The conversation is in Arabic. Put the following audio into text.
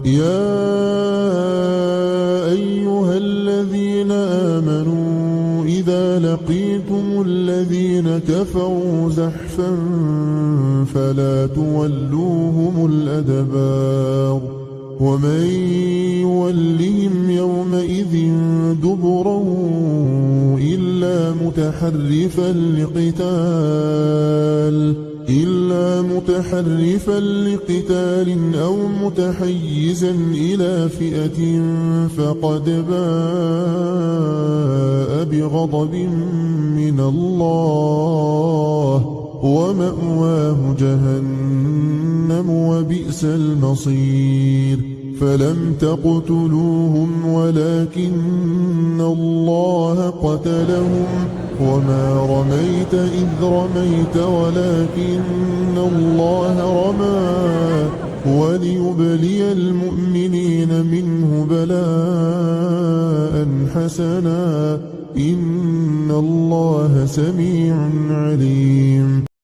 يا أيها الذين آمنوا إذا لقيتم الذين كفروا زحفا فلا تولوهم الأدبار ومن يولهم يومئذ دبره إلا متحرفا لقتال أو متحيزا إلى فئة فقد باء بغضب من الله ومأواه جهنم وبئس المصير فلم تقتلوهم ولكن الله قتلهم وما رميت إذ رميت ولكن الله رمى وليبلي المؤمنين منه بلاء حسنا إن الله سميع عليم.